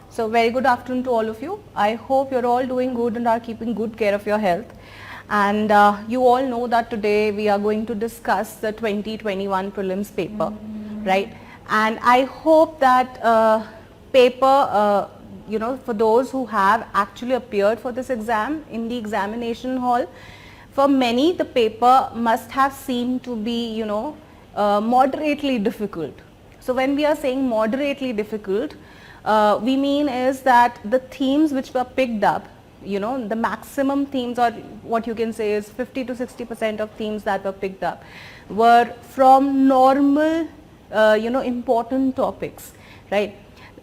So very good afternoon to all of you. I hope you're all doing good and are keeping good care of your health. And you all know that today we are going to discuss the 2021 prelims paper, right? And I hope that paper, for those who have actually appeared for this exam in the examination hall, for many the paper must have seemed to be, moderately difficult. So when we are saying moderately difficult, we mean is that the themes which were picked up, the maximum themes, or what you can say is 50 to 60% of themes that were picked up were from normal, important topics, right?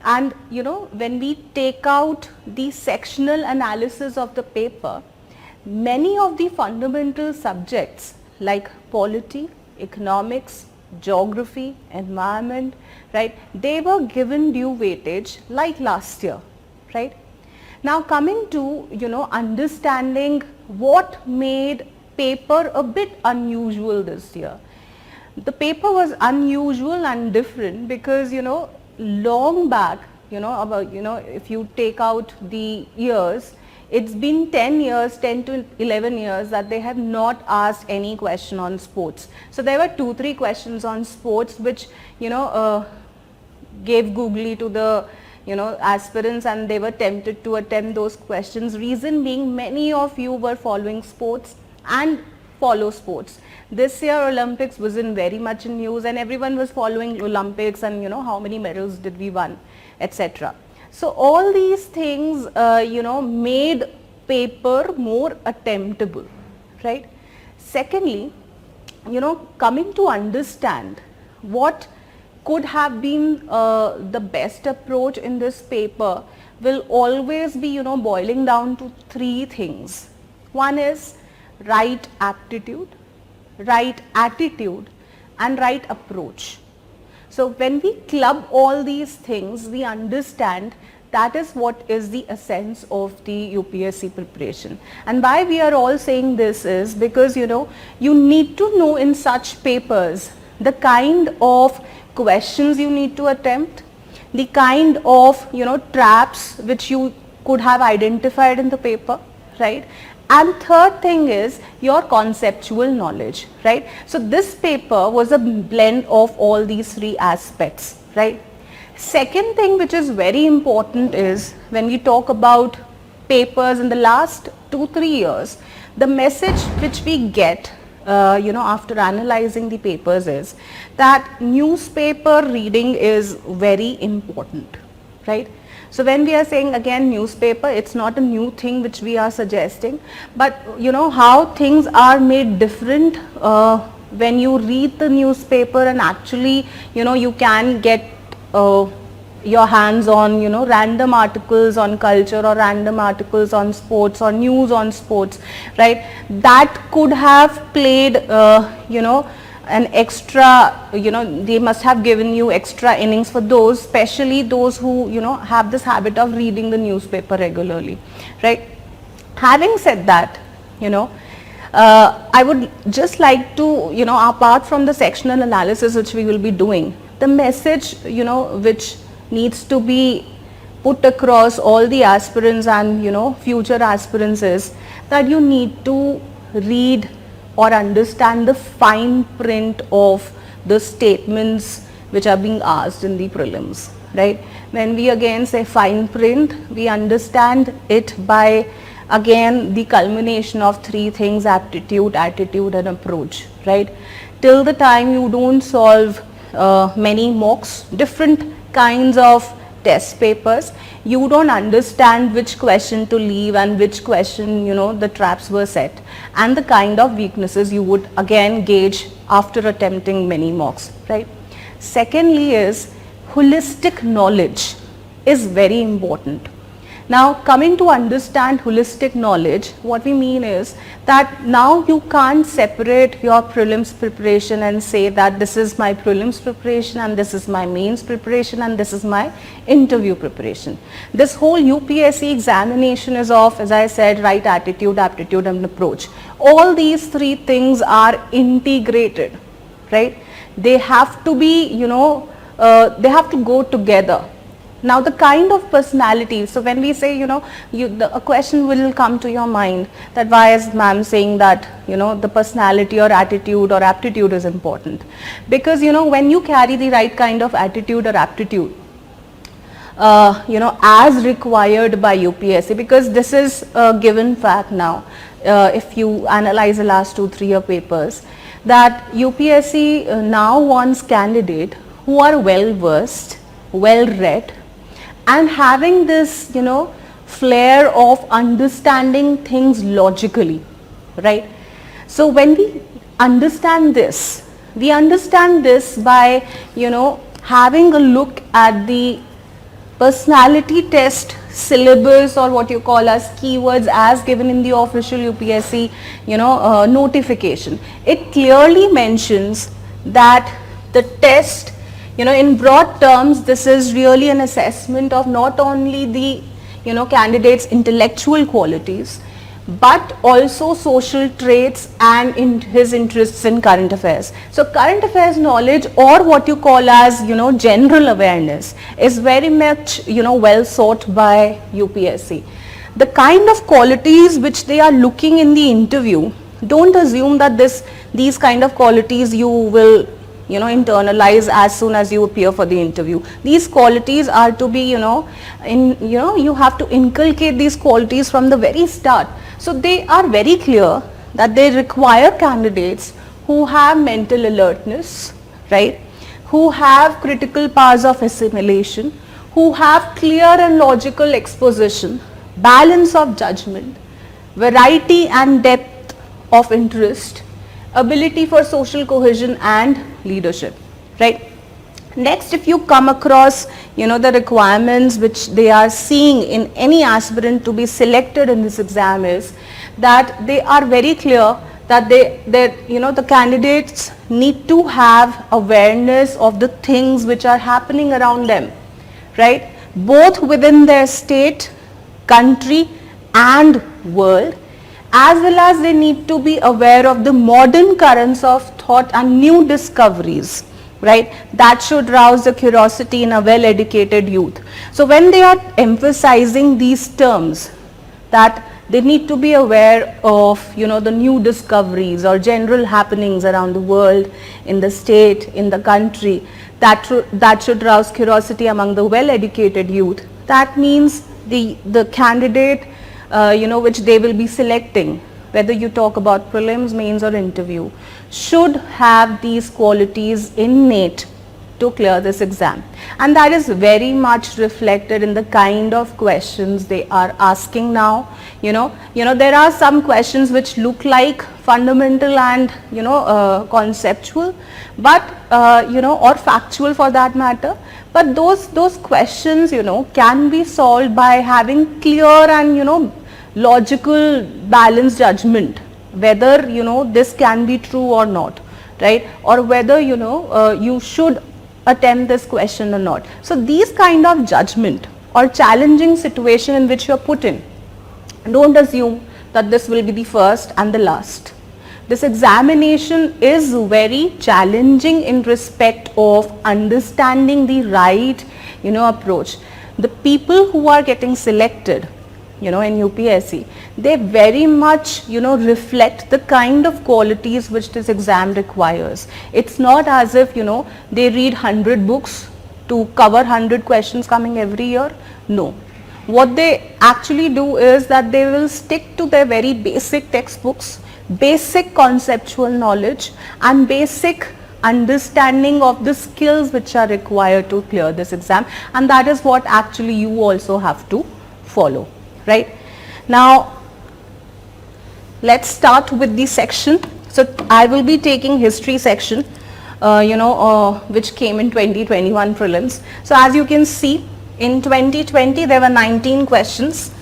And when we take out the sectional analysis of the paper, many of the fundamental subjects like polity, economics, geography, environment, right, they were given due weightage like last year, right? Now coming to, understanding what made paper a bit unusual this year. The paper was unusual and different because, long back, if you take out the years, it's been 10 to 11 years that they have not asked any question on sports. So there were 2-3 questions on sports which, gave googly to the, aspirants, and they were tempted to attempt those questions. Reason being, many of you were following sports and follow sports. This year Olympics wasn't very much in news and everyone was following Olympics and, how many medals did we won, etc. So all these things, made paper more attemptable, right? Secondly, coming to understand what could have been the best approach in this paper will always be, boiling down to 3 things. One is right aptitude, right attitude, and right approach. So when we club all these things, we understand that is what is the essence of the UPSC preparation. And why we are all saying this is because, you need to know in such papers the kind of questions you need to attempt, the kind of, traps which you could have identified in the paper, right? And third thing is your conceptual knowledge, right? So this paper was a blend of all these 3 aspects, right? Second thing which is very important is when we talk about papers in the last 2-3 years, the message which we get, after analyzing the papers is that newspaper reading is very important, right? So when we are saying again newspaper, it's not a new thing which we are suggesting, but how things are made different when you read the newspaper and actually, you can get your hands on, random articles on culture or random articles on sports or news on sports, right? That could have played, an extra, they must have given you extra innings for those, especially those who, have this habit of reading the newspaper regularly, right? Having said that, I would just like to, apart from the sectional analysis which we will be doing, the message, which needs to be put across all the aspirants and, future aspirants is that you need to read or understand the fine print of the statements which are being asked in the prelims, right? When we again say fine print, we understand it by again the culmination of 3 things: aptitude, attitude, and approach, right? Till the time you don't solve many mocks, different kinds of test papers, you don't understand which question to leave and which question, the traps were set, and the kind of weaknesses you would again gauge after attempting many mocks, right? Secondly is holistic knowledge is very important. Now coming to understand holistic knowledge, what we mean is that now you can't separate your prelims preparation and say that this is my prelims preparation and this is my mains preparation and this is my interview preparation. This whole UPSC examination is of, as I said, right attitude, aptitude and approach. All these three things are integrated, right? They have to be, they have to go together. Now the kind of personality, so when we say, a question will come to your mind that why is ma'am saying that, the personality or attitude or aptitude is important. Because, when you carry the right kind of attitude or aptitude, as required by UPSC, because this is a given fact now, if you analyze the last 2-3 year papers, that UPSC now wants candidate who are well versed, well read, and having this, flair of understanding things logically, right? So when we understand this by, having a look at the personality test syllabus, or what you call as keywords as given in the official UPSC, notification. It clearly mentions that the test, in broad terms, this is really an assessment of not only the, candidate's intellectual qualities, but also social traits and in his interests in current affairs. So current affairs knowledge, or what you call as, general awareness, is very much, well sought by UPSC. The kind of qualities which they are looking in the interview, don't assume that these kind of qualities you will internalize as soon as you appear for the interview. These qualities are to be, you have to inculcate these qualities from the very start. So they are very clear that they require candidates who have mental alertness, right? Who have critical powers of assimilation, who have clear and logical exposition, balance of judgment, variety and depth of interest, ability for social cohesion and leadership, right? Next, if you come across, the requirements which they are seeing in any aspirant to be selected in this exam, is that they are very clear that the candidates need to have awareness of the things which are happening around them, right? Both within their state, country and world, as well as they need to be aware of the modern currents of thought and new discoveries, right? That should rouse the curiosity in a well-educated youth. So when they are emphasizing these terms, that they need to be aware of, the new discoveries or general happenings around the world, in the state, in the country, that should rouse curiosity among the well-educated youth. That means the candidate, which they will be selecting, whether you talk about prelims, mains or interview, should have these qualities innate to clear this exam. And that is very much reflected in the kind of questions they are asking now. There are some questions which look like fundamental and, conceptual, but, or factual for that matter. But those questions, can be solved by having clear and, logical balanced judgment, whether, this can be true or not, right? Or whether, you should attempt this question or not. So these kind of judgment or challenging situation in which you are put in, don't assume that this will be the first and the last. This examination is very challenging in respect of understanding the right, approach. The people who are getting selected, in UPSC, they very much, reflect the kind of qualities which this exam requires. It's not as if, they read 100 books to cover 100 questions coming every year. No. What they actually do is that they will stick to their very basic textbooks, basic conceptual knowledge and basic understanding of the skills which are required to clear this exam, and that is what actually you also have to follow, right? Now let's start with the section. So I will be taking history section, which came in 2021 prelims. So as you can see, In 2020, there were 19 questions.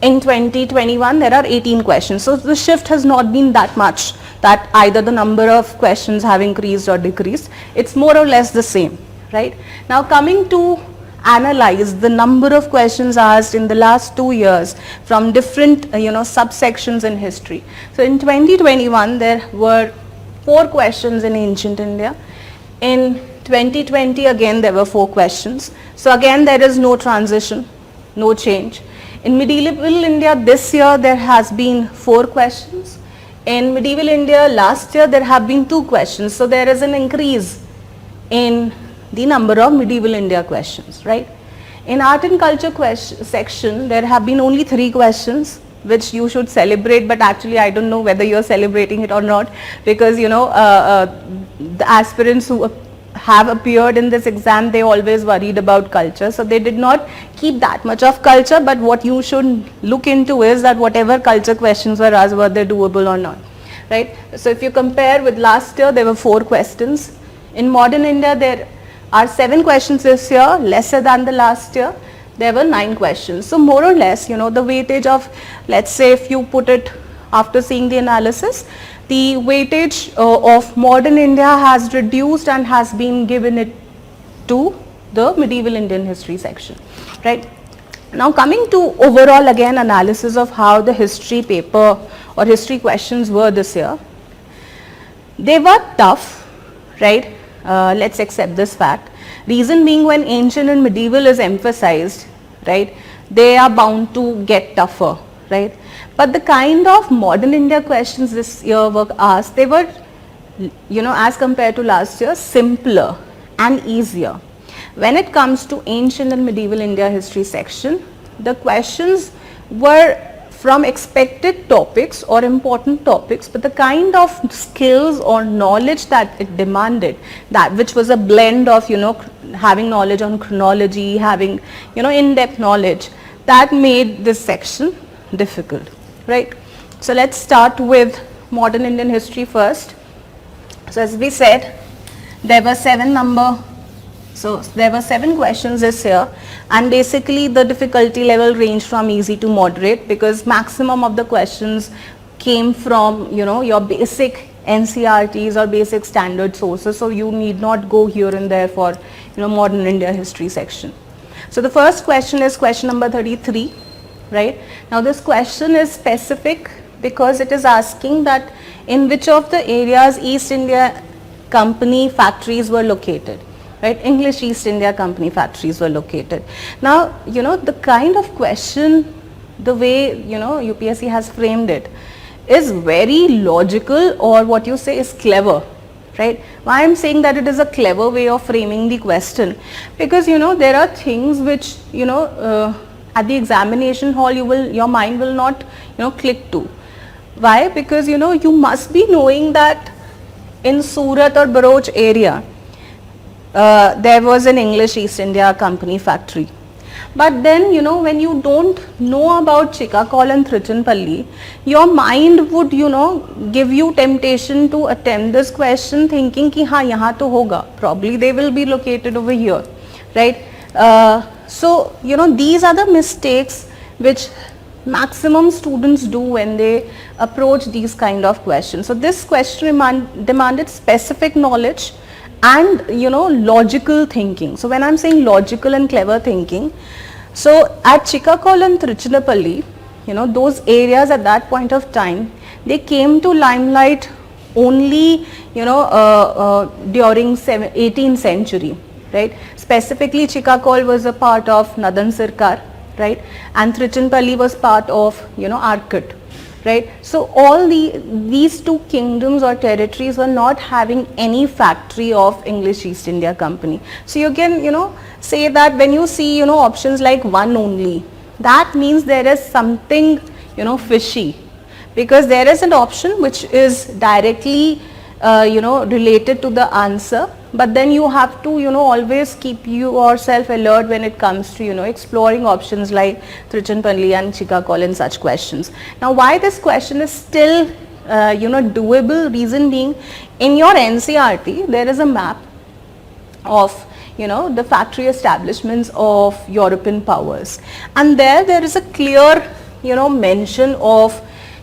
In 2021, there are 18 questions. So the shift has not been that much, that either the number of questions have increased or decreased. It's more or less the same, right? Now coming to analyze the number of questions asked in the last 2 years from different subsections in history. So in 2021, there were 4 questions in ancient India. In 2020, again there were 4 questions. So again there is no transition, no change. In medieval India this year there has been 4 questions. In medieval India last year there have been 2 questions. So there is an increase in the number of medieval India questions, right? In art and culture section there have been only 3 questions, which you should celebrate, but actually I don't know whether you're celebrating it or not, because the aspirants who have appeared in this exam, they always worried about culture, so they did not keep that much of culture. But what you should look into is that whatever culture questions were asked, were they doable or not, right? So if you compare with last year, there were 4 questions. In modern India there are 7 questions this year, lesser than the last year. There were 9 questions. So more or less, the weightage of, let's say if you put it after seeing the analysis, the weightage of modern India has reduced and has been given it to the medieval Indian history section, right? Now coming to overall again analysis of how the history paper or history questions were this year. They were tough, right? Let's accept this fact. Reason being, when ancient and medieval is emphasized, right, they are bound to get tougher, right? But the kind of modern India questions this year were asked, they were, as compared to last year, simpler and easier. When it comes to ancient and medieval India history section, the questions were from expected topics or important topics, but the kind of skills or knowledge that it demanded, that which was a blend of having knowledge on chronology, having in-depth knowledge, that made this section difficult, right? So let's start with modern Indian history first. So as we said, there were 7 questions this year, and basically the difficulty level ranged from easy to moderate, because maximum of the questions came from your basic NCRTs or basic standard sources, so you need not go here and there for modern India history section. So the first question is question number 33, right? Now this question is specific because it is asking that in which of the areas East India Company factories were located, right? English East India Company factories were located. Now the kind of question, the way UPSC has framed it is very logical, or what you say is clever, right? Why I am saying that it is a clever way of framing the question, because there are things which at the examination hall your mind will not click to. Why? Because you must be knowing that in Surat or Bharuch area there was an English East India Company factory. But then when you don't know about Chikakol and Trichinopalli, your mind would give you temptation to attempt this question thinking ki haan yahan to hoga, probably they will be located over here, right? So these are the mistakes which maximum students do when they approach these kind of questions. So this question demanded specific knowledge and logical thinking. So when I'm saying logical and clever thinking, so at Chikakol and Trichinopalli, those areas at that point of time, they came to limelight only during 18th century, right? Specifically Chikakol was a part of Nadan Sirkar, right, and Trichinopalli was part of Arcot, right? So all these 2 kingdoms or territories were not having any factory of English East India Company. So you can say that when you see options like 1 only, that means there is something fishy, because there is an option which is directly related to the answer, but then you have to always keep yourself alert when it comes to exploring options like Trichinopalli and Chikakol and such questions. Now why this question is still doable, reason being, in your NCRT there is a map of the factory establishments of European powers. And there is a clear, mention of,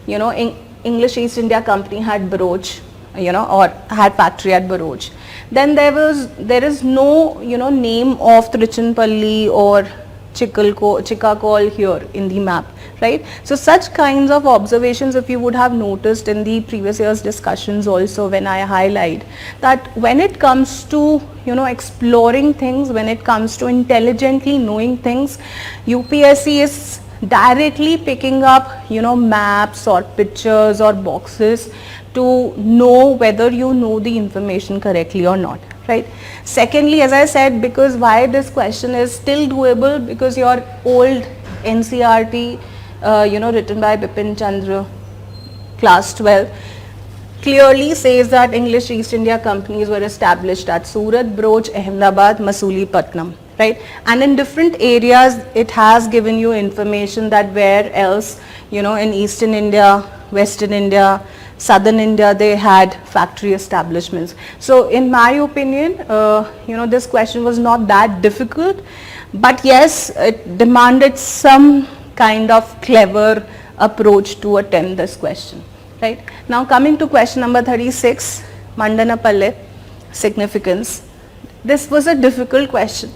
English East India Company had Bharuch, or had factory at Bharuch. Then there is no, name of Tiruchinapalli or Chikkakol here in the map, right? So such kinds of observations, if you would have noticed in the previous year's discussions also, when I highlight that when it comes to, exploring things, when it comes to intelligently knowing things, UPSC is directly picking up, maps or pictures or boxes to know whether you know the information correctly or not, right? Secondly, as I said, because why this question is still doable, because your old NCERT, written by Bipin Chandra, class 12, clearly says that English East India companies were established at Surat, Bharuch, Ahmedabad, Masulipatam, right? And in different areas, it has given you information that where else, in Eastern India, Western India, Southern India, they had factory establishments. So in my opinion, this question was not that difficult, but yes, it demanded some kind of clever approach to attempt this question, right? Now coming to question number 36, Mandanapalle significance. This was a difficult question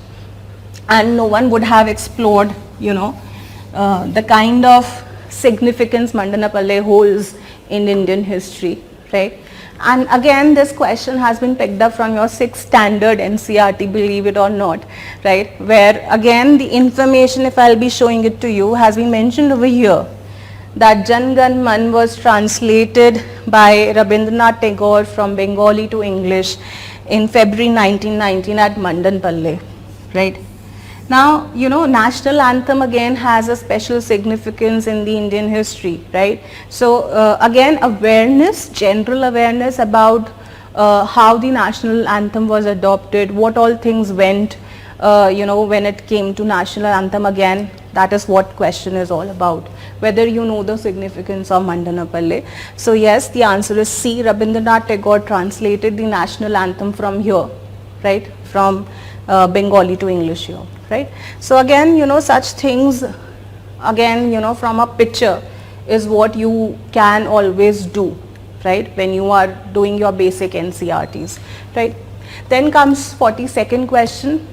and no one would have explored, the kind of significance Mandanapalle holds in Indian history, right? And again, this question has been picked up from your 6th standard NCERT, believe it or not, right? Where again the information, if I'll be showing it to you, has been mentioned over here that Jan Gan Man was translated by Rabindranath Tagore from Bengali to English in February 1919 at Mandanapalle, right? Now, national anthem again has a special significance in the Indian history, right? So, again, awareness, general awareness about how the national anthem was adopted, what all things went, when it came to national anthem again, that is what question is all about, whether you know the significance of Mandanapalle. So, yes, the answer is C. Rabindranath Tagore translated the national anthem from here, right, from Bengali to English here, right. So again, such things, again, from a picture is what you can always do, right, when you are doing your basic NCERTs, right. Then comes 42nd question,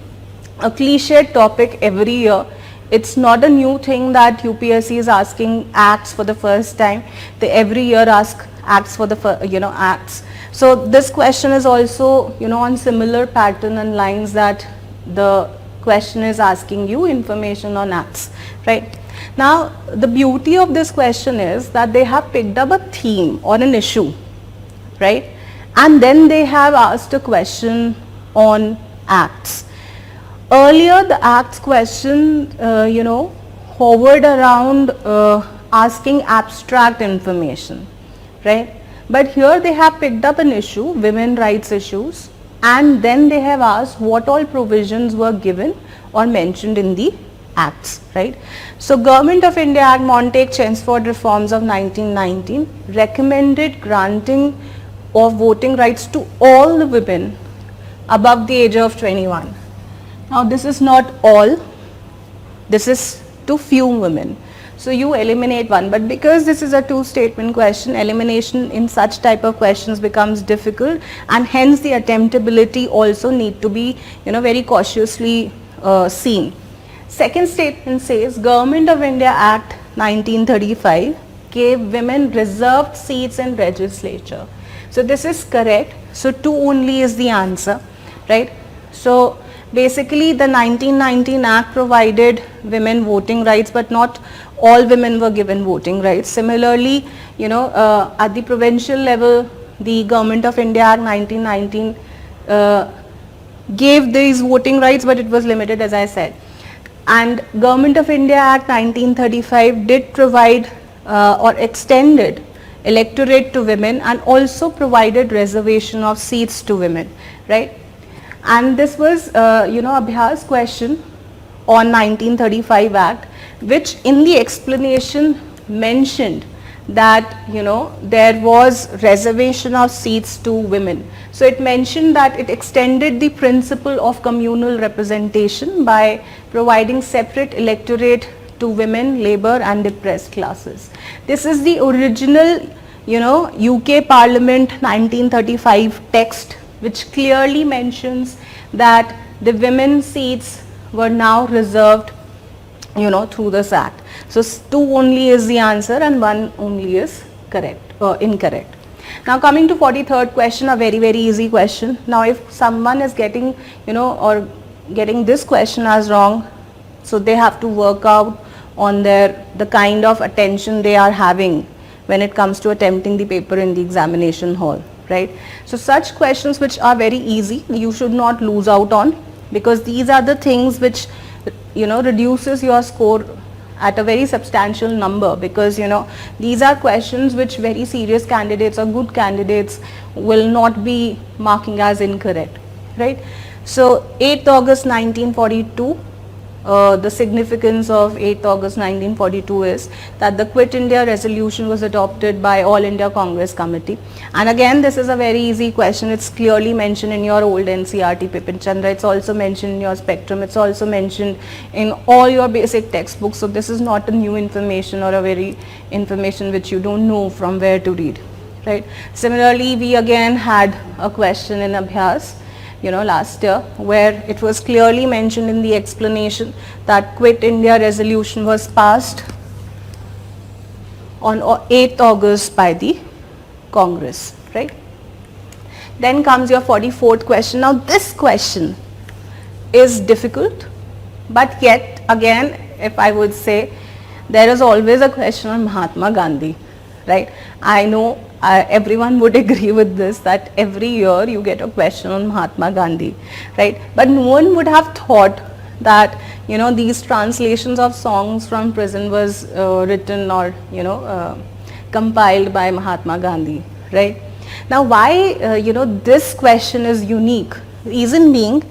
a cliched topic every year. It's not a new thing that UPSC is asking acts for the first time. They every year ask acts for the acts. So this question is also, on similar pattern and lines that the question is asking you information on acts, right. Now the beauty of this question is that they have picked up a theme or an issue, right, and then they have asked a question on acts. Earlier the acts question, hovered around asking abstract information, right. But here they have picked up an issue, women rights issues, and then they have asked what all provisions were given or mentioned in the acts, right. So Government of India Act Montague-Chelmsford Reforms of 1919 recommended granting of voting rights to all the women above the age of 21. Now this is not all, this is to few women. So you eliminate one, but because this is a two-statement question, elimination in such type of questions becomes difficult, and hence the attemptability also need to be, very cautiously seen. Second statement says Government of India Act 1935 gave women reserved seats in legislature. So this is correct. So 2 only is the answer, right? So basically the 1919 Act provided women voting rights, but not all women were given voting rights. Similarly, at the provincial level, the Government of India Act 1919 gave these voting rights, but it was limited, as I said. And Government of India Act 1935 did provide or extended electorate to women and also provided reservation of seats to women, right? And this was, Abhyas question on 1935 Act, which in the explanation mentioned that, you know, there was reservation of seats to women. So it mentioned that it extended the principle of communal representation by providing separate electorate to women, labor and depressed classes. This is the original, you know, UK Parliament 1935 text, which clearly mentions that the women's seats were now reserved, you know, through this act. So 2 only is the answer and 1 only is correct, incorrect. Now coming to 43rd question, a very easy question. Now if someone is getting, you know, or getting this question as wrong, so they have to work out on the kind of attention they are having when it comes to attempting the paper in the examination hall, right? So such questions which are very easy, you should not lose out on, because these are the things which, you know, reduces your score at a very substantial number, because, you know, these are questions which very serious candidates or good candidates will not be marking as incorrect, right? So 8th August 1942, the significance of 8th August 1942 is that the Quit India resolution was adopted by All India Congress Committee. And again, this is a very easy question. It's clearly mentioned in your old NCERT Pipin Chandra. It's also mentioned in your spectrum. It's also mentioned in all your basic textbooks. So this is not a new information or a very information which you don't know from where to read, right? Similarly, we again had a question in Abhyas, you know, last year, where it was clearly mentioned in the explanation that Quit India resolution was passed on 8th August by the Congress, right? Then comes your 44th question. Now this question is difficult, but yet again, if I would say, there is always a question on Mahatma Gandhi, right? I know everyone would agree with this, that every year you get a question on Mahatma Gandhi, right? But no one would have thought that, you know, these translations of songs from prison was written or, you know, compiled by Mahatma Gandhi, right? Now why, you know, this question is unique? Reason being,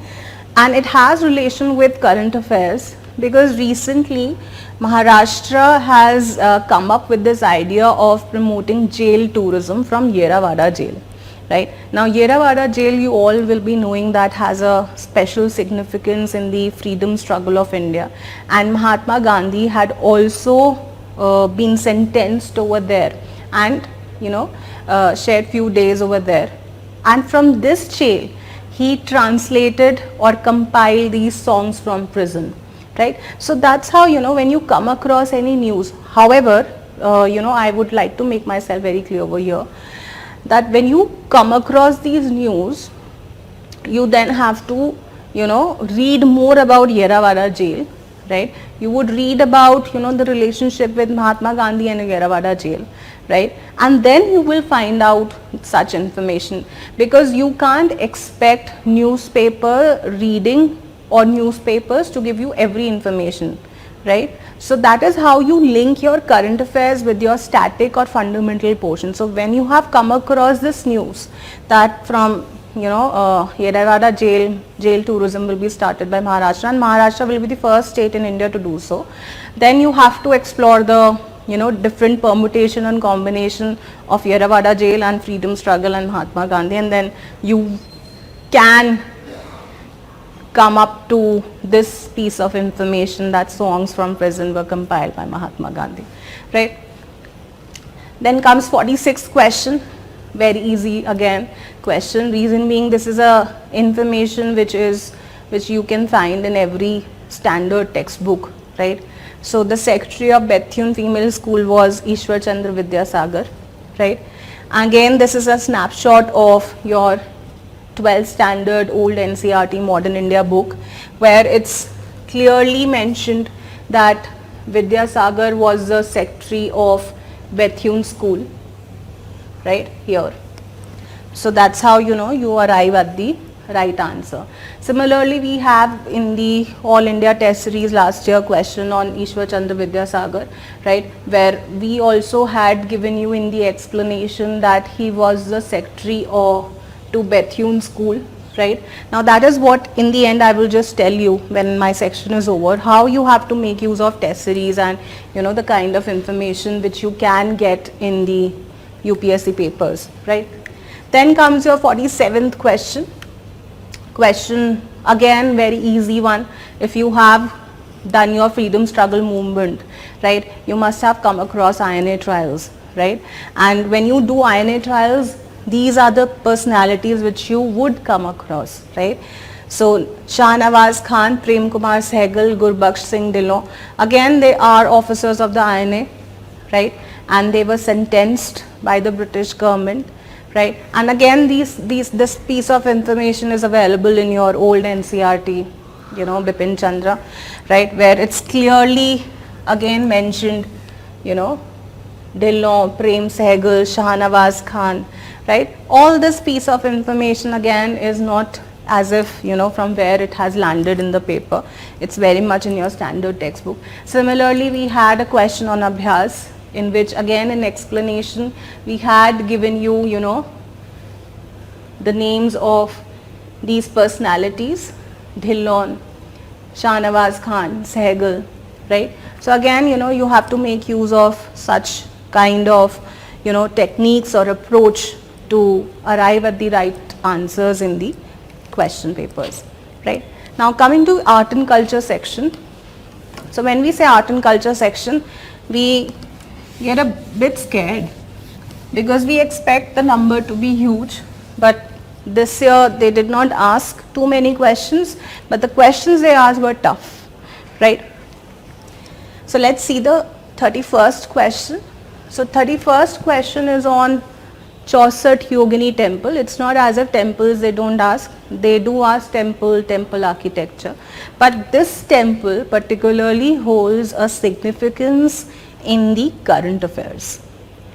and it has relation with current affairs, because recently Maharashtra has come up with this idea of promoting jail tourism from Yerawada jail, right? Now Yerawada jail, you all will be knowing, that has a special significance in the freedom struggle of India, and Mahatma Gandhi had also been sentenced over there and, you know, shared few days over there, and from this jail he translated or compiled these songs from prison, right? So that's how, you know, when you come across any news, however, you know, I would like to make myself very clear over here, that when you come across these news, you then have to, you know, read more about Yerawada jail, right? You would read about, you know, the relationship with Mahatma Gandhi and Yerawada jail, right? And then you will find out such information, because you can't expect newspaper reading or newspapers to give you every information, right? So that is how you link your current affairs with your static or fundamental portion. So when you have come across this news that from, you know, Yerawada jail tourism will be started by Maharashtra, and Maharashtra will be the first state in India to do so, then you have to explore the, you know, different permutation and combination of Yerawada jail and freedom struggle and Mahatma Gandhi, and then you can come up to this piece of information that songs from prison were compiled by Mahatma Gandhi, right? Then comes 46th question, very easy again question. Reason being, this is a information which you can find in every standard textbook, right? So the secretary of Bethune Female School was Ishwar Chandra Vidyasagar, right? Again, this is a snapshot of your 12th standard old NCERT Modern India book, where it's clearly mentioned that Vidyasagar was the secretary of Bethune School, right here. So that's how, you know, you arrive at the right answer. Similarly, we have in the All India Test Series last year question on Ishwar Chandra Vidyasagar, right, where we also had given you in the explanation that he was the secretary to Bethune School, right? Now that is what in the end I will just tell you when my section is over, how you have to make use of test series and the kind of information which you can get in the UPSC papers, right? Then comes your 47th question. Question again very easy one. If you have done your freedom struggle movement, right, you must have come across INA trials, right? And when you do INA trials, these are the personalities which you would come across, right? So Shahnawaz Khan, Prem Kumar Sehgal, Gurbaksh Singh Dhillon, again they are officers of the INA, right? And they were sentenced by the British government, right? And again this piece of information is available in your old NCRT, Bipin Chandra, right, where it's clearly again mentioned, Dhillon, Prem Sehgal, Shahnawaz Khan, right? All this piece of information again is not as if from where it has landed in the paper. It's very much in your standard textbook. Similarly, we had a question on Abhyas, in which again in explanation we had given you the names of these personalities, Dhillon, Shahnawaz Khan, Sehgal, right? So again you have to make use of such kind of techniques or approach to arrive at the right answers in the question papers, right? Now coming to art and culture section. So when we say art and culture section, we get a bit scared because we expect the number to be huge, but this year they did not ask too many questions, but the questions they asked were tough, right? So let's see the 31st question. So 31st question is on Chaussat Yogini temple. It's not as if temples they don't ask, they do ask temple architecture, but this temple particularly holds a significance in the current affairs,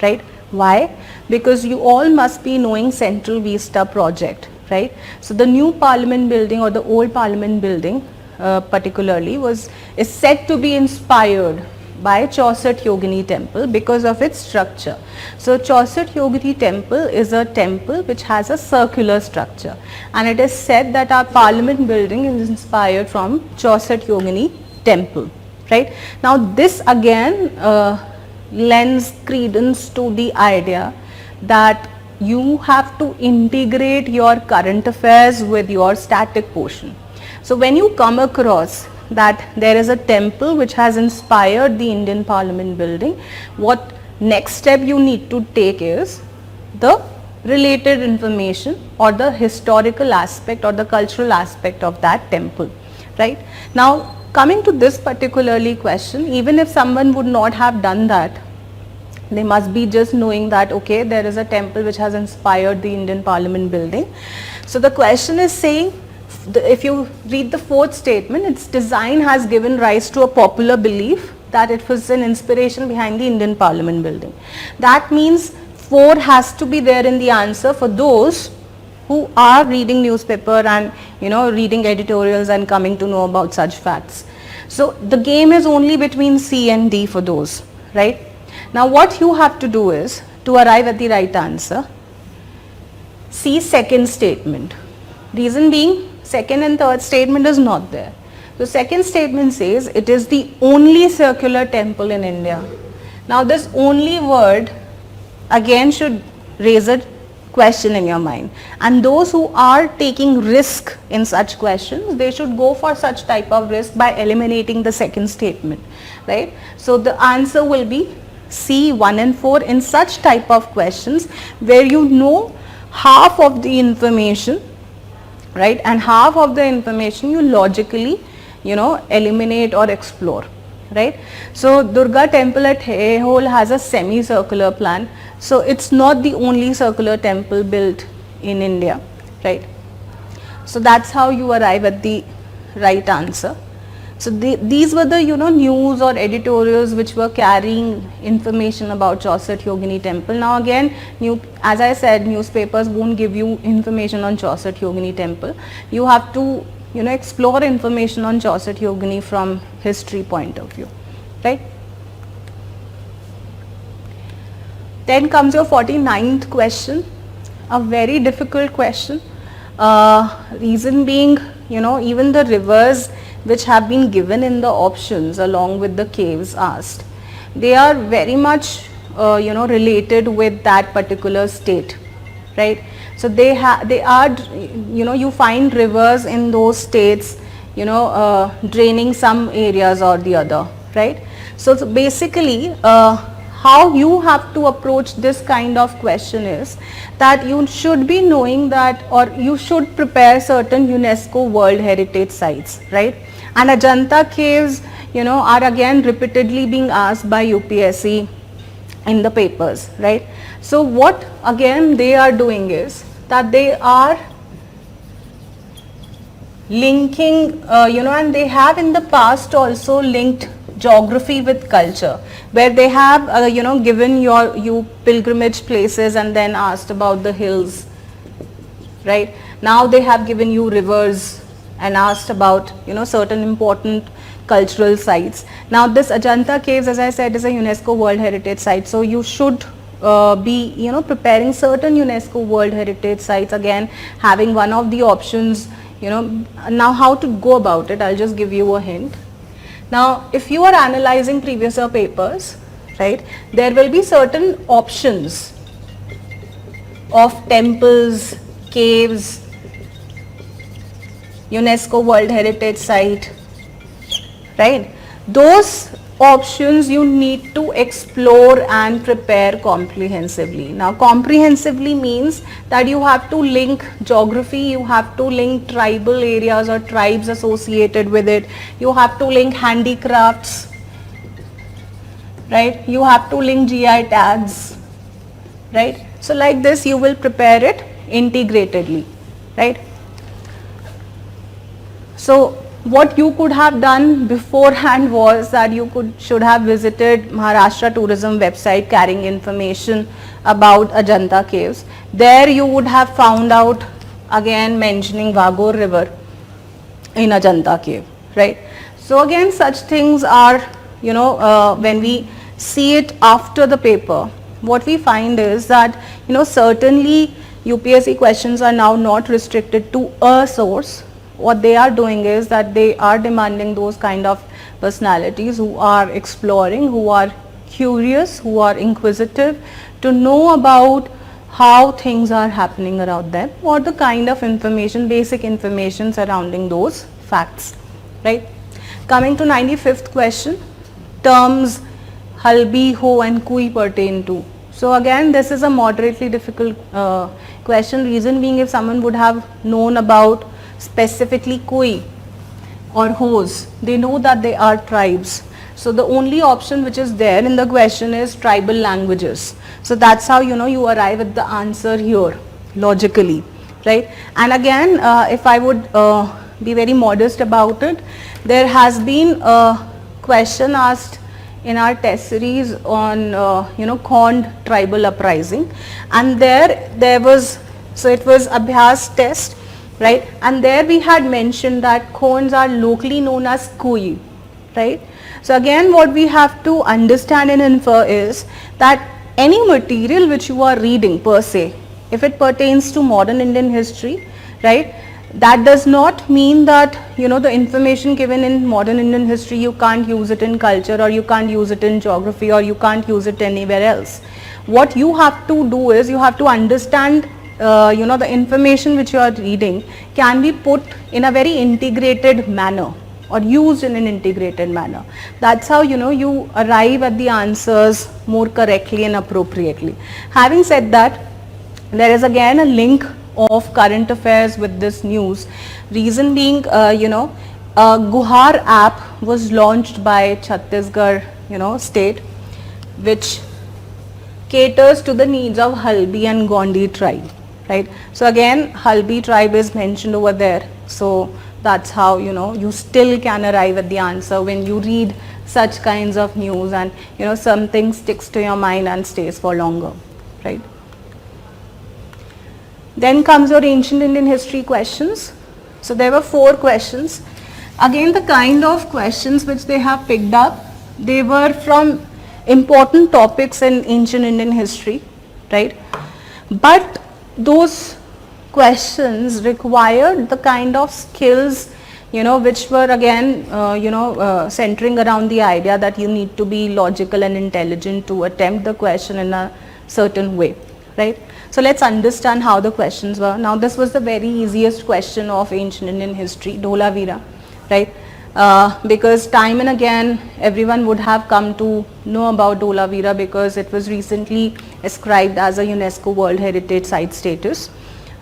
right? Why? Because you all must be knowing Central Vista project, right? So the new Parliament building or the old Parliament building particularly is said to be inspired by Chaussat Yogini temple because of its structure. So Chaussat Yogini temple is a temple which has a circular structure, and it is said that our Parliament building is inspired from Chaussat Yogini temple, right? Now this again lends credence to the idea that you have to integrate your current affairs with your static portion. So when you come across that there is a temple which has inspired the Indian Parliament building, what next step you need to take is the related information or the historical aspect or the cultural aspect of that temple, right? Now coming to this particularly question, even if someone would not have done that, they must be just knowing that okay, there is a temple which has inspired the Indian Parliament building. So the question is saying, if you read the fourth statement, its design has given rise to a popular belief that it was an inspiration behind the Indian Parliament building. That means 4 has to be there in the answer for those who are reading newspaper and reading editorials and coming to know about such facts. So the game is only between C and D for those, right? Now what you have to do is, to arrive at the right answer, see second statement. Reason being, second and third statement is not there. So second statement says it is the only circular temple in India. Now this only word again should raise a question in your mind, and those who are taking risk in such questions, they should go for such type of risk by eliminating the second statement, right? So the answer will be C, 1 and 4 in such type of questions where you know half of the information, right, and half of the information you logically eliminate or explore, right? So Durga temple at Aihole has a semicircular plan, so it's not the only circular temple built in India, right? So that's how you arrive at the right answer. So these were the news or editorials which were carrying information about Chaussat Yogini temple. Now again, as I said, newspapers won't give you information on Chaussat Yogini temple. You have to explore information on Chaussat Yogini from history point of view, right? Then comes your 49th question, a very difficult question. Reason being, even the rivers which have been given in the options along with the caves asked, they are very much related with that particular state, right? So they are, you find rivers in those states, draining some areas or the other, right? So basically, how you have to approach this kind of question is that you should be knowing that, or you should prepare certain UNESCO World Heritage Sites, right? And Ajanta caves, are again repeatedly being asked by UPSC in the papers, right? So what again they are doing is that they are linking, and they have in the past also linked geography with culture, where they have, given you pilgrimage places and then asked about the hills, right? Now they have given you rivers and asked about, certain important cultural sites. Now this Ajanta caves, as I said, is a UNESCO World Heritage Site. So you should be, preparing certain UNESCO World Heritage Sites, again having one of the options, now how to go about it, I'll just give you a hint. Now if you are analyzing previous year papers, right, there will be certain options of temples, caves, UNESCO World Heritage Site, right? Those options you need to explore and prepare comprehensively. Now comprehensively means that you have to link geography, you have to link tribal areas or tribes associated with it, you have to link handicrafts, right? You have to link GI tags, right? So like this you will prepare it integratedly, right? So what you could have done beforehand was that you should have visited Maharashtra tourism website carrying information about Ajanta caves. There you would have found out again mentioning Vagor river in Ajanta cave, right? So again such things are, when we see it after the paper, what we find is that, certainly UPSC questions are now not restricted to a source. What they are doing is that they are demanding those kind of personalities who are exploring, who are curious, who are inquisitive, to know about how things are happening around them, or the kind of information, basic information surrounding those facts, right? Coming to 95th question, terms Halbi, Ho and Kui pertain to. So again this is a moderately difficult question, reason being if someone would have known about specifically Kui or Hos, they know that they are tribes. So the only option which is there in the question is tribal languages. So that's how you arrive at the answer here logically, right? And again if I would be very modest about it, there has been a question asked in our test series on Khond tribal uprising, and there was, so it was Abhyas test, right? And there we had mentioned that Khonds are locally known as Kui, right? So again what we have to understand and infer is that any material which you are reading per se, if it pertains to modern Indian history, right, that does not mean that the information given in modern Indian history you can't use it in culture, or you can't use it in geography, or you can't use it anywhere else. What you have to do is you have to understand the information which you are reading can be put in a very integrated manner or used in an integrated manner. That's how you arrive at the answers more correctly and appropriately. Having said that, there is again a link of current affairs with this news. Reason being, Guhar app was launched by Chhattisgarh, state, which caters to the needs of Halbi and Gondi tribe, right? So again, Halbi tribe is mentioned over there. So that's how you still can arrive at the answer when you read such kinds of news, and something sticks to your mind and stays for longer, right? Then comes your ancient Indian history questions. So there were 4 questions. Again, the kind of questions which they have picked up, they were from important topics in ancient Indian history, right? But those questions required the kind of skills, which were again, centering around the idea that you need to be logical and intelligent to attempt the question in a certain way, right? So let's understand how the questions were. Now this was the very easiest question of ancient Indian history, Dholavira, right? Because time and again everyone would have come to know about Dholavira because it was recently ascribed as a UNESCO World Heritage Site status,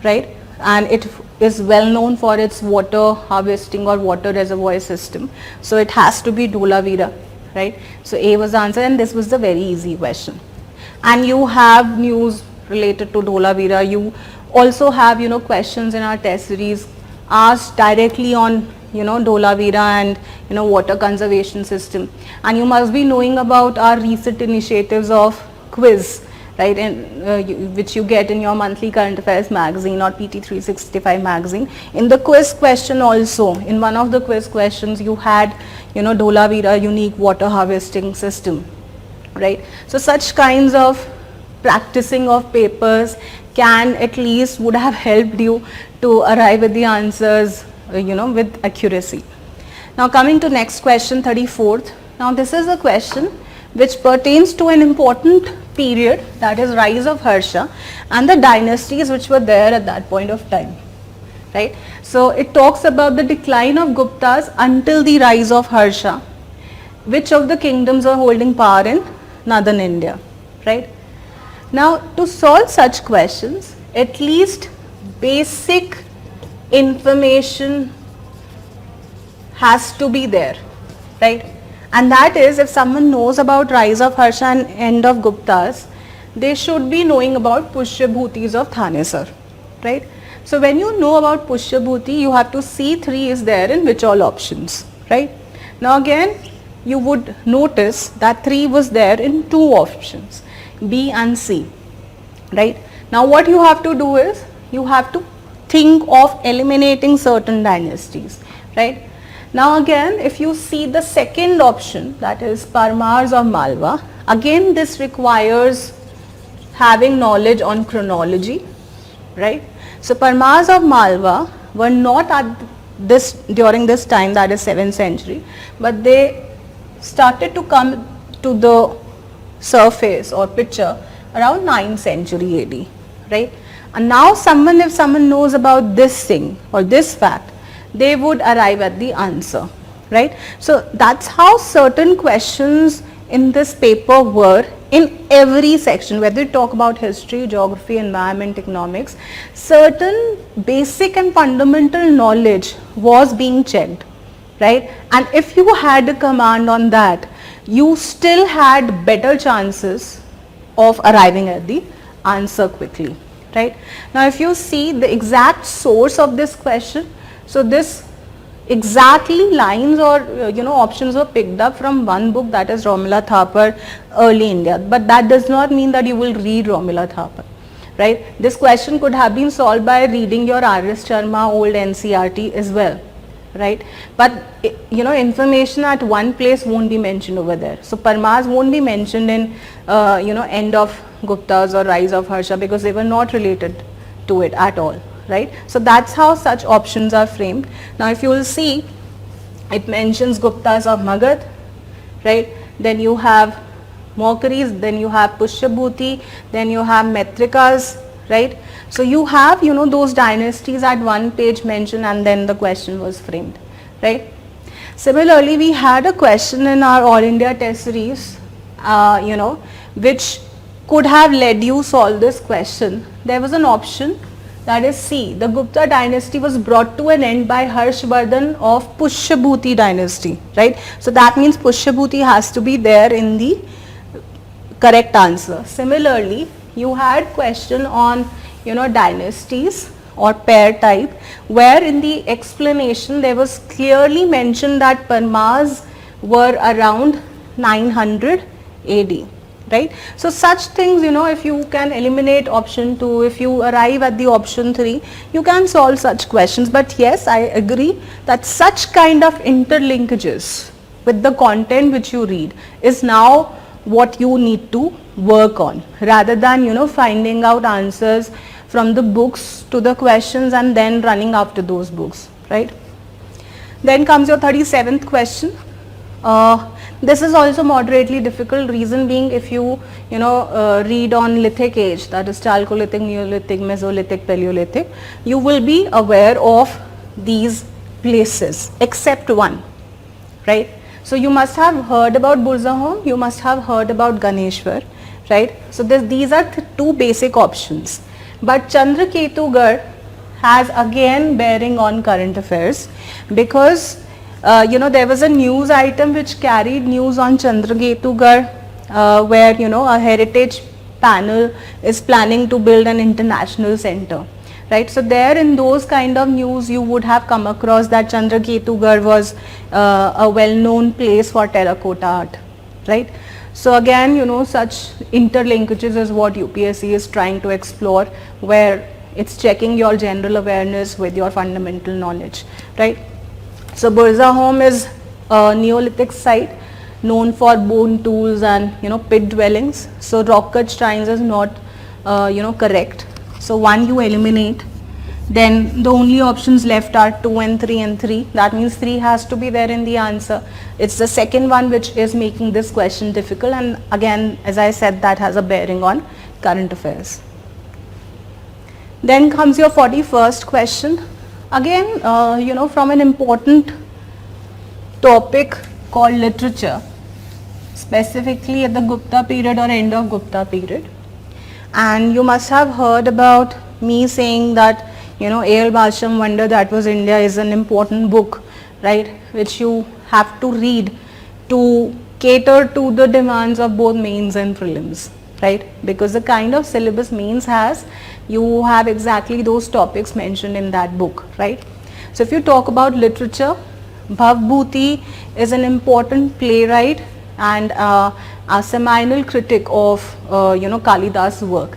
right? And it is well known for its water harvesting or water reservoir system. So it has to be Dholavira, right? So A was the answer, and this was the very easy question. And you have news related to Dholavira. You also have, questions in our test series asked directly on, Dholavira and, water conservation system. And you must be knowing about our recent initiatives of quiz, right, and which you get in your monthly current affairs magazine or PT 365 magazine. In the quiz question also, in one of the quiz questions you had, Dholavira unique water harvesting system, right? So such kinds of practicing of papers can at least would have helped you to arrive at the answers, with accuracy. Now coming to next question, 34th. Now this is a question which pertains to an important period, that is rise of Harsha and the dynasties which were there at that point of time, right? So it talks about the decline of Guptas until the rise of Harsha. Which of the kingdoms were holding power in northern India, right? Now to solve such questions, at least basic information has to be there, right? And that is, if someone knows about rise of Harsha and end of Guptas, they should be knowing about Pushyabhutis of Thanesar, right? So when you know about Pushyabhuti, you have to see 3 is there in which all options, right? Now again, you would notice that 3 was there in 2 options, B and C, right? Now what you have to do is, you have to think of eliminating certain dynasties, right? Now again, if you see the second option, that is Parmars of Malwa, again this requires having knowledge on chronology, right? So Parmars of Malwa were not at this during this time, that is 7th century, but they started to come to the surface or picture around 9th century AD, right? And now if someone knows about this thing or this fact, they would arrive at the answer, right? So that's how certain questions in this paper were in every section, whether you talk about history, geography, environment, economics, certain basic and fundamental knowledge was being checked, right? And if you had a command on that, you still had better chances of arriving at the answer quickly, right? Now if you see the exact source of this question, so this exactly lines or options were picked up from one book, that is Romila Thapar, Early India, but that does not mean that you will read Romila Thapar, right? This question could have been solved by reading your R.S. Sharma old NCERT as well, right? But information at one place won't be mentioned over there. So Parmars won't be mentioned in end of Guptas or rise of Harsha because they were not related to it at all, right? So that's how such options are framed. Now if you will see, it mentions Guptas of Magad, right? Then you have Mokris, then you have Pushyabhuti, then you have Metrikas, right? So you have those dynasties at one page mentioned, and then the question was framed, right? Similarly, we had a question in our All India test series, which could have led you solve this question. There was an option, that is C. The Gupta dynasty was brought to an end by Harshvardhan of Pushyabhuti dynasty, right? So that means Pushyabhuti has to be there in the correct answer. Similarly, you had question on dynasties or pair type, where in the explanation there was clearly mentioned that Parmars were around 900 AD, right? So such things, if you can eliminate option 2, if you arrive at the option 3, you can solve such questions. But yes, I agree that such kind of interlinkages with the content which you read is now what you need to work on, rather than finding out answers from the books to the questions and then running after those books, right? Then comes your 37th question. This is also moderately difficult, reason being if you read on lithic age, that is Chalcolithic, Neolithic, Mesolithic, Paleolithic, you will be aware of these places except one, right? So you must have heard about Burzahom, you must have heard about Ganeshwar, right? So these are two basic options. But Chandraketugarh has again bearing on current affairs, because there was a news item which carried news on Chandraketugarh, where a heritage panel is planning to build an international center, right? So there in those kind of news you would have come across that Chandraketugarh was a well-known place for terracotta art, right? So again, such interlinkages is what UPSC is trying to explore, where it's checking your general awareness with your fundamental knowledge, right? So Burzahom is a Neolithic site known for bone tools and pit dwellings. So rock cut shrines is not correct. So one you eliminate. Then the only options left are 2 and 3 and 3. That means 3 has to be there in the answer. It's the second one which is making this question difficult, and again, as I said, that has a bearing on current affairs. Then comes your 41st question. Again, from an important topic called literature, specifically at the Gupta period or end of Gupta period. And you must have heard about me saying that A.L. Basham Wonder That Was India is an important book, right, which you have to read to cater to the demands of both mains and prelims, right, because the kind of syllabus mains has, you have exactly those topics mentioned in that book, right. So if you talk about literature, Bhavbhuti is an important playwright and a seminal critic of Kalidas' work,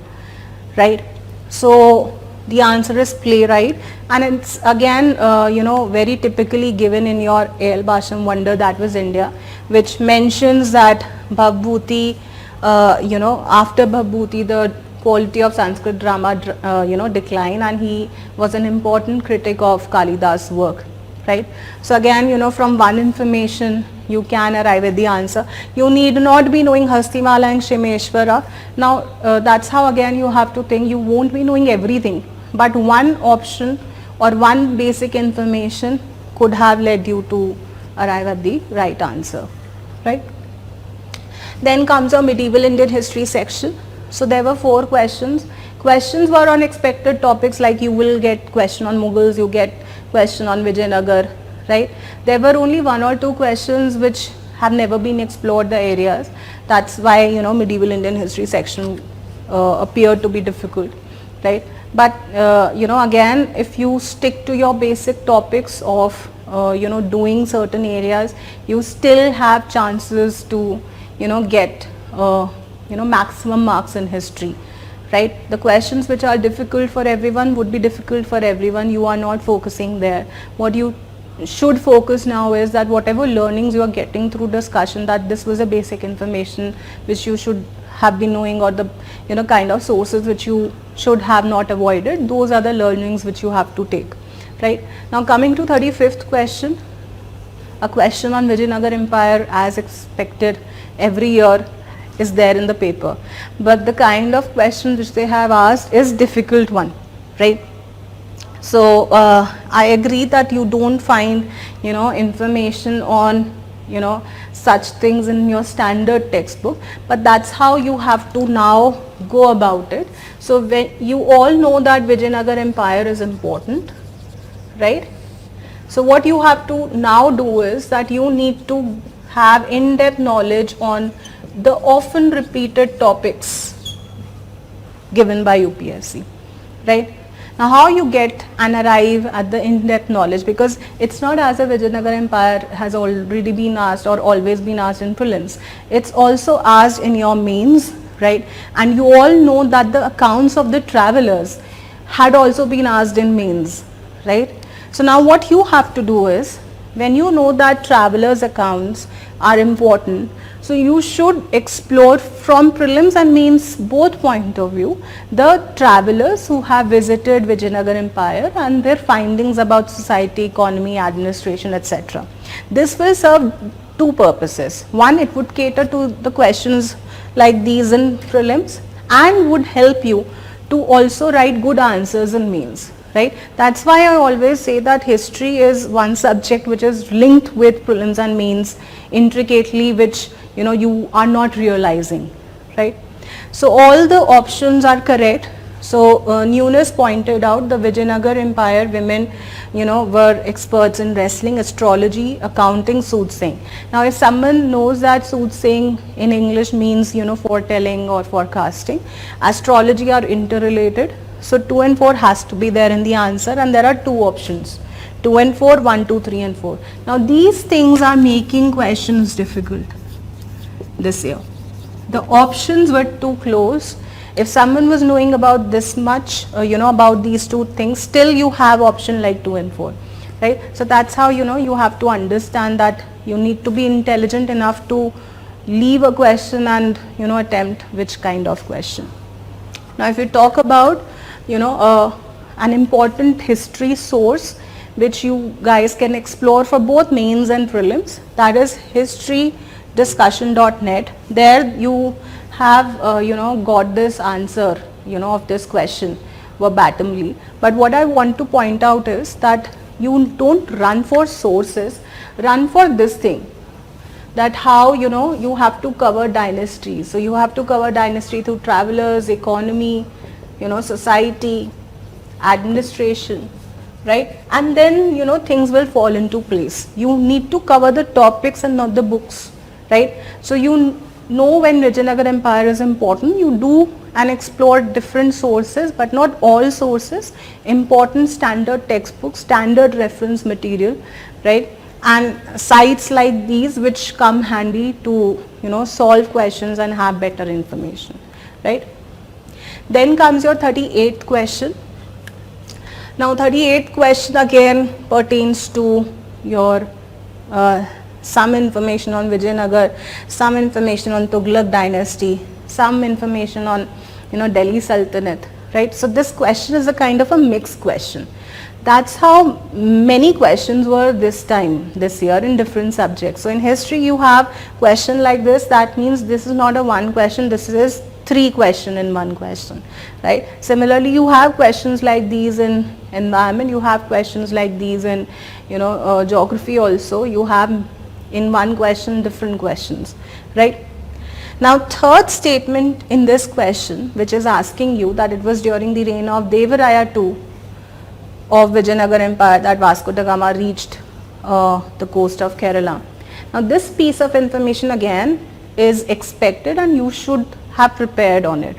right. So the answer is playwright, and it's again very typically given in your A.L. Basham Wonder That Was India, which mentions that Bhavbhuti, after Bhavbhuti the quality of Sanskrit drama declined, and he was an important critic of Kalidas' work, right. So again, from one information you can arrive at the answer. You need not be knowing Hastimala and Shimeshwara. Now that's how again you have to think, you won't be knowing everything, but one option or one basic information could have led you to arrive at the right answer, right. Then comes your medieval Indian history section. So there were 4 questions. Questions were on expected topics, like you will get question on Mughals, you get question on Vijayanagar, right. There were only 1 or 2 questions which have never been explored the areas. That's why medieval Indian history section appeared to be difficult, right. But again, if you stick to your basic topics of doing certain areas, you still have chances to get maximum marks in history, right. The questions which are difficult for everyone would be difficult for everyone. You are not focusing there. What you should focus now is that whatever learnings you are getting through discussion, that this was a basic information which you should have been knowing, or the kind of sources which you should have not avoided, those are the learnings which you have to take, right. Now coming to 35th question, a question on Vijayanagar Empire as expected every year is there in the paper, but the kind of question which they have asked is difficult one, right. So I agree that you don't find information on such things in your standard textbook, but that's how you have to now go about it. So when you all know that Vijayanagar Empire is important, right. So what you have to now do is that you need to have in-depth knowledge on the often repeated topics given by UPSC, right. Now how you get and arrive at the in-depth knowledge, because it's not as if Vijayanagar Empire has already been asked or always been asked in prelims, it's also asked in your mains, right. And you all know that the accounts of the travelers had also been asked in mains, right. So now what you have to do is when you know that travelers accounts are important, so you should explore from prelims and mains both point of view the travelers who have visited Vijayanagar Empire and their findings about society, economy, administration, etc. This will serve two purposes. One, it would cater to the questions like these in prelims and would help you to also write good answers in mains. Right? That's why I always say that history is one subject which is linked with prelims and mains intricately, which you are not realizing, right? So all the options are correct. So Nunes pointed out the Vijayanagar Empire women were experts in wrestling, astrology, accounting, soothsaying. Now if someone knows that soothsaying in English means foretelling or forecasting, astrology are interrelated, so 2 and 4 has to be there in the answer, and there are two options, 2 and 4, 1, 2, 3 and 4. Now these things are making questions difficult this year. The options were too close. If someone was knowing about this much, about these two things, still you have option like 2 and 4, right? So that's how you have to understand that you need to be intelligent enough to leave a question and attempt which kind of question. Now if you talk about an important history source which you guys can explore for both mains and prelims, that is historydiscussion.net. There you have got this answer of this question verbatimly. But what I want to point out is that you don't run for sources, run for this thing, that how you have to cover dynasties. So you have to cover dynasty through travelers, economy, society, administration, right? And then things will fall into place. You need to cover the topics and not the books, right? So you know when Vijayanagar Empire is important, you do and explore different sources, but not all sources, important standard textbooks, standard reference material, right? And sites like these which come handy to solve questions and have better information, right? Then comes your 38th question. Now 38th question again pertains to your some information on Vijayanagar, some information on Tughlaq dynasty, some information on Delhi Sultanate, right? So this question is a kind of a mixed question. That's how many questions were this year in different subjects. So in history you have question like this, that means this is not a one question, this is 3 questions in one question, right? Similarly you have questions like these in environment, you have questions like these in geography also, you have in one question different questions, right? Now third statement in this question, which is asking you that it was during the reign of Devaraya II of Vijayanagar Empire that Vasco da Gama reached the coast of Kerala. Now this piece of information again is expected and you should have prepared on it,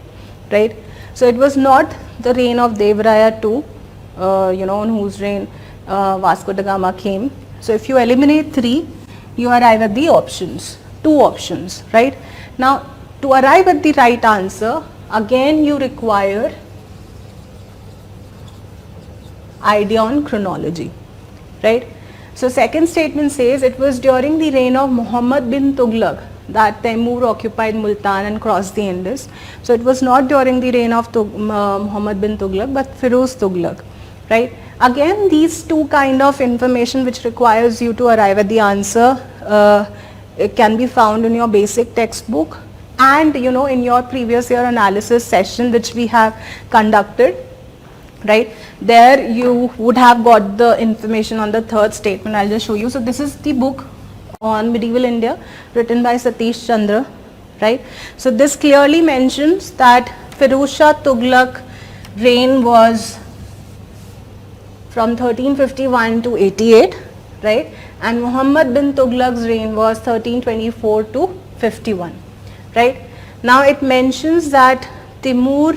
right? So it was not the reign of Devaraya II, on whose reign Vasco da Gama came. So if you eliminate 3, you arrive at the options, 2 options, right? Now to arrive at the right answer, again you require idea on chronology, right? So second statement says it was during the reign of Muhammad bin Tughlaq that Taimur occupied Multan and crossed the Indus. So it was not during the reign of Muhammad bin Tughlaq but Firuz Tughlaq, right? Again these two kind of information which requires you to arrive at the answer, it can be found in your basic textbook and in your previous year analysis session which we have conducted, right? There you would have got the information on the third statement. I'll just show you. So this is the book on medieval India written by Satish Chandra, right? So this clearly mentions that Firuz Shah Tughlaq reign was from 1351 to 88, right? And Muhammad bin Tughlaq's reign was 1324 to 51, right? Now it mentions that Timur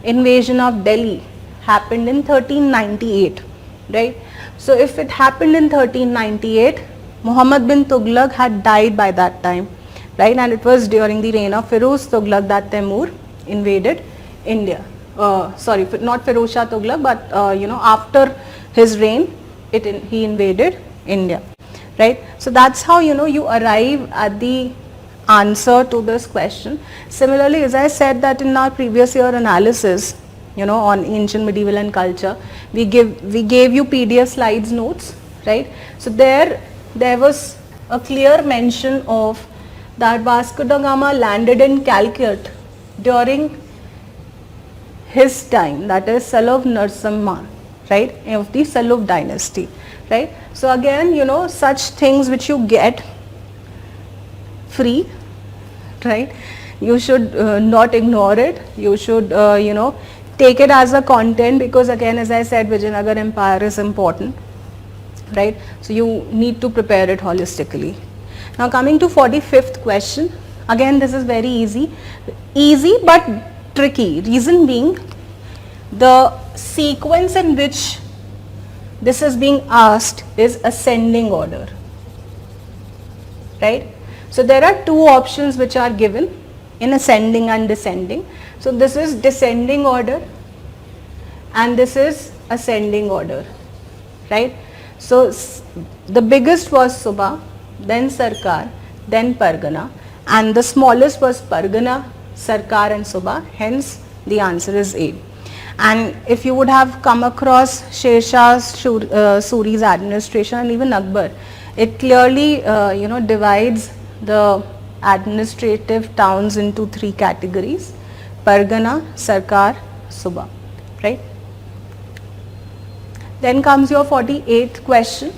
invasion of Delhi happened in 1398, right? So if it happened in 1398, Muhammad bin Tughlaq had died by that time, right? And it was during the reign of Firuz Tughlaq that Timur invaded India. Sorry, not Firuz Shah Tughlaq, but after his reign, he invaded India, right? So that's how, you know, you arrive at the answer to this question. Similarly, as I said that in our previous year analysis, you know, on ancient, medieval and culture, we gave you PDF slides notes, right? So there was a clear mention of that Vasco da Gama landed in Calicut during his time, that is Salluva Narasimha, right, of the Salluva dynasty, right? So again, you know, such things which you get free, right, you should not ignore it. You should you know, take it as a content, because again, as I said, Vijayanagar Empire is important, right? So you need to prepare it holistically. Now coming to 45th question, again this is very easy but tricky. Reason being, the sequence in which this is being asked is ascending order, right? So there are two options which are given in ascending and descending. So this is descending order and this is ascending order, right? So the biggest was Subha, then Sarkar, then Pargana, and the smallest was Pargana, Sarkar and Subha, hence the answer is A. And if you would have come across Sher Shah Suri's administration and even Akbar, it clearly you know, divides the administrative towns into three categories: Pargana, Sarkar, Subha, right? Then comes your 48th question.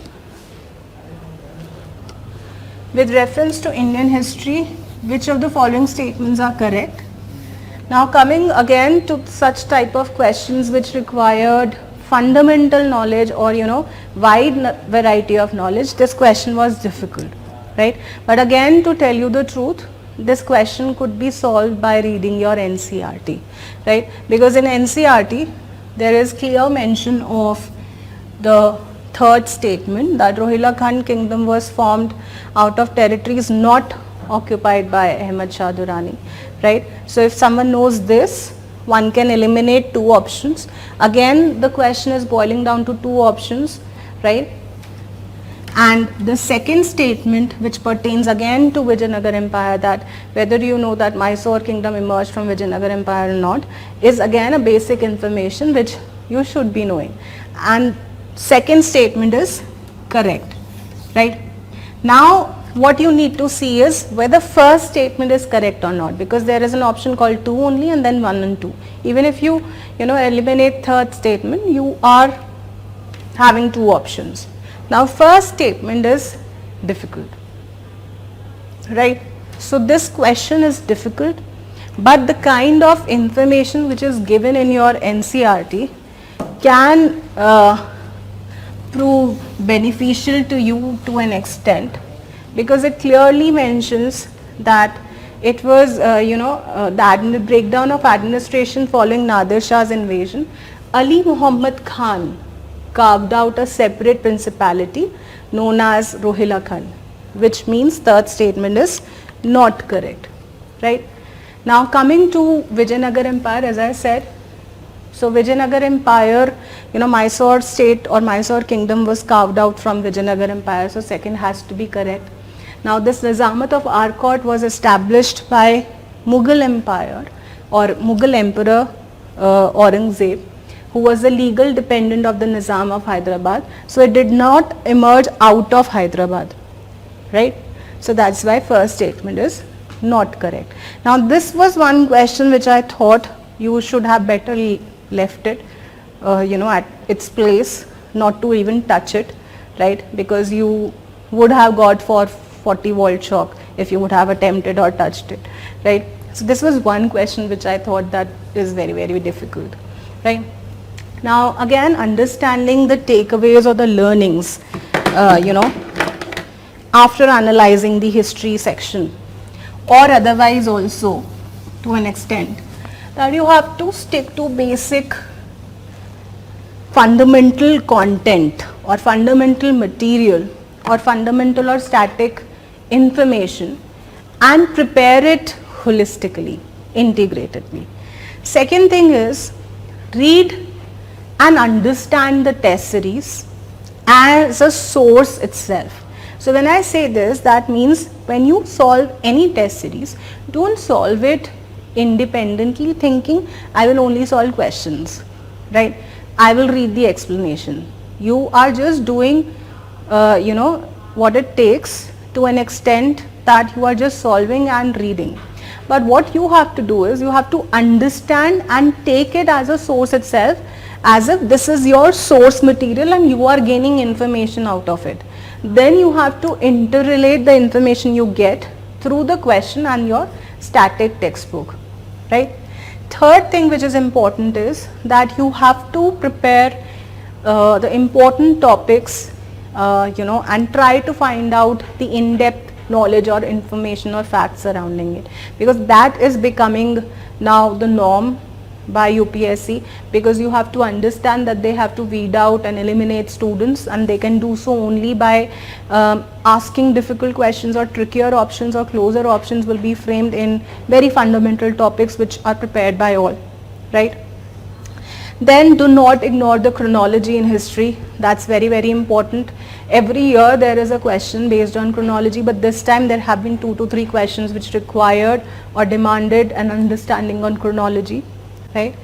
With reference to Indian history, which of the following statements are correct? Now coming again to such type of questions which required fundamental knowledge or, you know, wide variety of knowledge, this question was difficult, right? But again, to tell you the truth, this question could be solved by reading your NCERT, right? Because in NCERT, there is clear mention of the third statement that Rohilkhand kingdom was formed out of territories not occupied by Ahmad Shah Durrani, right? So if someone knows this, one can eliminate two options. Again, the question is boiling down to two options, right? And the second statement, which pertains again to Vijayanagar Empire, that whether you know that Mysore kingdom emerged from Vijayanagar Empire or not, is again a basic information which you should be knowing. And second statement is correct, right? Now what you need to see is whether first statement is correct or not, because there is an option called 2 only and then 1 and 2. Even if you know, eliminate third statement, you are having two options. Now first statement is difficult, right? So this question is difficult, but the kind of information which is given in your NCERT can prove beneficial to you to an extent, because it clearly mentions that it was the breakdown of administration following Nadir Shah's invasion. Ali Muhammad Khan carved out a separate principality known as Rohilkhand, which means third statement is not correct, right? Now coming to Vijayanagar Empire, as I said, so Vijayanagar Empire, you know, Mysore state or Mysore kingdom was carved out from Vijayanagar Empire, so second has to be correct. Now this Nizamat of Arcot was established by Mughal Empire or Mughal Emperor Aurangzeb, who was the legal dependent of the Nizam of Hyderabad. So it did not emerge out of Hyderabad, right? So that's why first statement is not correct. Now this was one question which I thought you should have better left it at its place, not to even touch it, right? Because you would have got for 40-volt shock if you would have attempted or touched it, right? So this was one question which I thought that is very, very difficult, right? Now again, understanding the takeaways or the learnings, after analyzing the history section, or otherwise also to an extent, that you have to stick to basic fundamental content or fundamental material or fundamental or static information and prepare it holistically, integratedly. Second thing is, read and understand the test series as a source itself. So when I say this, that means when you solve any test series, don't solve it independently thinking I will only solve questions, right? I will read the explanation. You are just doing what it takes to an extent that you are just solving and reading. But what you have to do is you have to understand and take it as a source itself, as if this is your source material and you are gaining information out of it. Then you have to interrelate the information you get through the question and your static textbook, right? Third thing which is important is that you have to prepare the important topics, and try to find out the in-depth knowledge or information or facts surrounding it, because that is becoming now the norm by UPSC, because you have to understand that they have to weed out and eliminate students, and they can do so only by asking difficult questions, or trickier options or closer options will be framed in very fundamental topics which are prepared by all, right? Then do not ignore the chronology in history. That's very, very important. Every year there is a question based on chronology, but this time there have been 2 to 3 questions which required or demanded an understanding on chronology, right?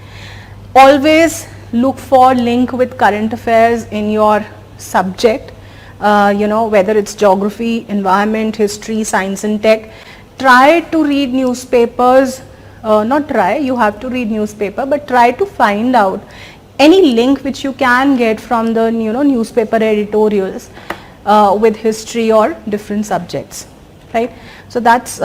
Always look for link with current affairs in your subject, whether it's geography, environment, history, science and tech. Try to read newspapers. Not try, you have to read newspaper, but try to find out any link which you can get from the newspaper editorials with history or different subjects, right? So that's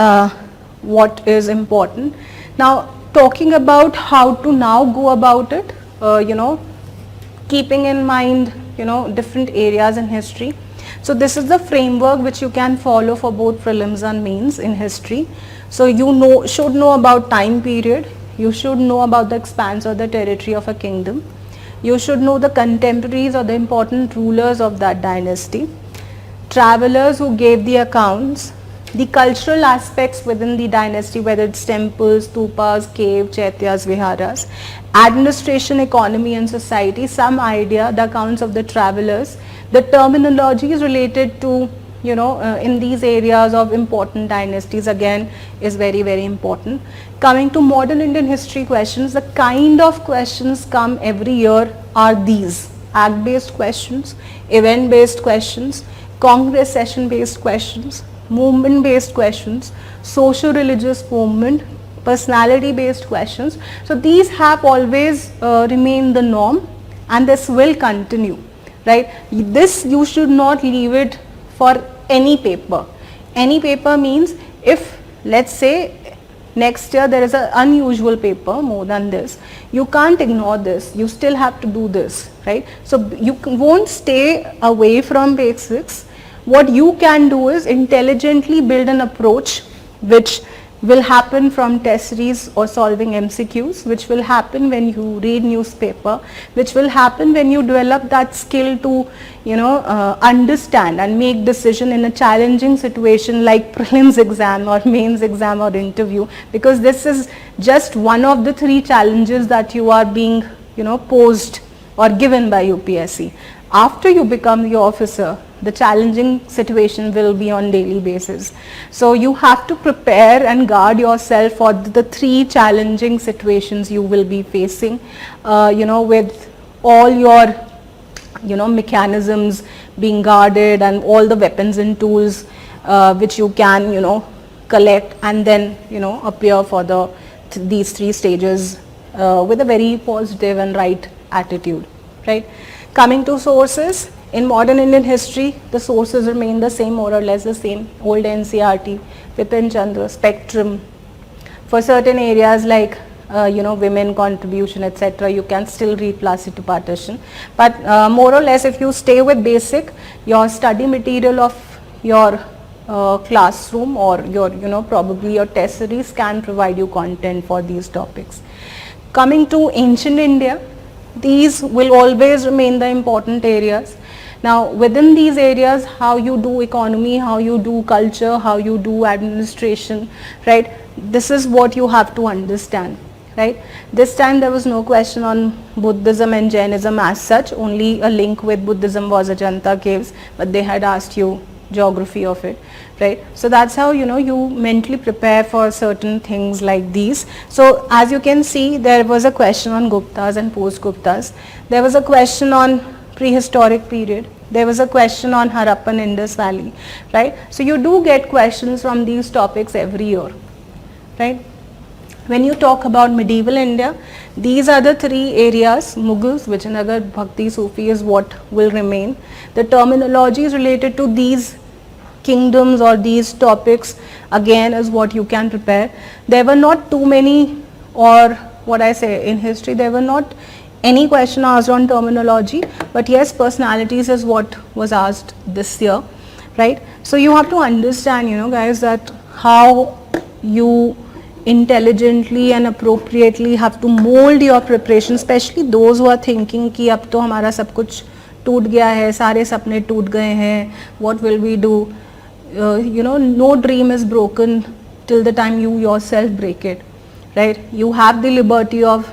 what is important. Now talking about how to now go about it, keeping in mind different areas in history. So this is the framework which you can follow for both prelims and mains in history. So you should know about time period, you should know about the expanse or the territory of a kingdom, you should know the contemporaries or the important rulers of that dynasty, travelers who gave the accounts, the cultural aspects within the dynasty, whether it's temples, stupas, cave, chaityas, viharas, administration, economy and society, some idea, the accounts of the travelers, the terminologies related to in these areas of important dynasties again is very, very important. Coming to modern Indian history questions, the kind of questions come every year are these: act based questions, event based questions, congress session based questions, movement based questions, social religious movement, personality based questions. So these have always remained the norm, and this will continue, right? This you should not leave it for any paper. Any paper means if let's say next year there is an unusual paper more than this, you can't ignore this, you still have to do this, right? So you won't stay away from basics. What you can do is intelligently build an approach which will happen from test series or solving MCQs, which will happen when you read newspaper, which will happen when you develop that skill to understand and make decision in a challenging situation like prelims exam or mains exam or interview, because this is just one of the 3 challenges that you are being posed or given by UPSC. After you become the officer, the challenging situation will be on daily basis. So you have to prepare and guard yourself for the 3 challenging situations you will be facing, with all your mechanisms being guarded and all the weapons and tools which you can collect, and then appear for these 3 stages with a very positive and right attitude, right? Coming to sources, in modern Indian history, the sources remain the same, more or less the same. Old NCERT, Bipin Chandra, Spectrum. For certain areas like women contribution, etc., you can still read Placid Partition. But more or less, if you stay with basic, your study material of your classroom or your probably your test series can provide you content for these topics. Coming to ancient India, these will always remain the important areas. Now within these areas, how you do economy, how you do culture, how you do administration, right? This is what you have to understand. right? This time there was no question on Buddhism and Jainism as such, only a link with Buddhism was Ajanta caves, but they had asked you geography of it, right? So that's how, you know, you mentally prepare for certain things like these. So as you can see, there was a question on Guptas and post-Guptas. There was a question on prehistoric period. There was a question on Harappan Indus Valley, right? So you do get questions from these topics every year, right? When you talk about medieval India, these are the three areas: Mughals, Vijayanagar, Bhakti, Sufi is what will remain. The terminologies related to these kingdoms or these topics again is what you can prepare. There were not too many, or what I say, in history there were not any question asked on terminology, but yes, personalities is what was asked this year, right? So you have to understand, you know guys, that how you intelligently and appropriately have to mold your preparation, especially those who are thinking कि अब तो हमारा सब कुछ टूट गया है, सारे सपने टूट गए हैं, what will we do? You know, no dream is broken till the time you yourself break it, right? You have the liberty of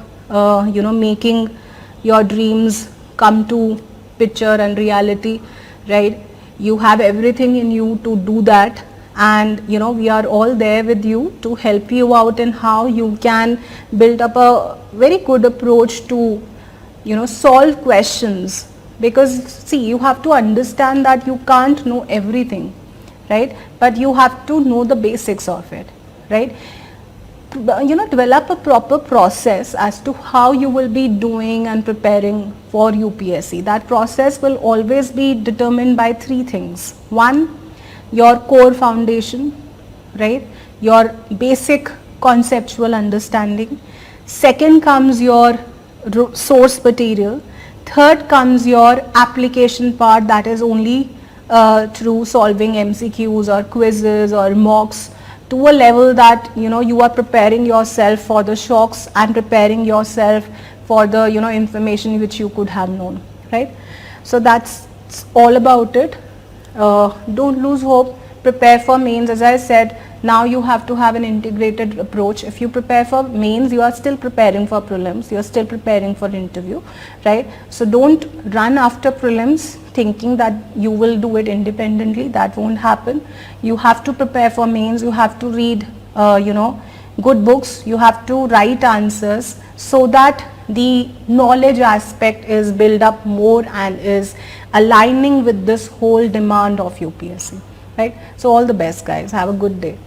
you know, making your dreams come to picture and reality, right? You have everything in you to do that, and you know, we are all there with you to help you out in how you can build up a very good approach to, you know, solve questions. Because see, you have to understand that you can't know everything, right? But you have to know the basics of it, right? You know, develop a proper process as to how you will be doing and preparing for UPSC. That process will always be determined by three things. One, your core foundation, right? Your basic conceptual understanding. Second comes your source material. Third comes your application part, that is only through solving MCQs or quizzes or mocks to a level that, you know, you are preparing yourself for the shocks and preparing yourself for the, you know, information which you could have known, right? So that's all about it. Don't lose hope. Prepare for mains. As I said, now you have to have an integrated approach. If you prepare for mains, you are still preparing for prelims, you are still preparing for interview, right? So don't run after prelims thinking that you will do it independently. That won't happen. You have to prepare for mains. You have to read you know, good books. You have to write answers so that the knowledge aspect is built up more and is aligning with this whole demand of UPSC, right? So all the best, guys. Have a good day.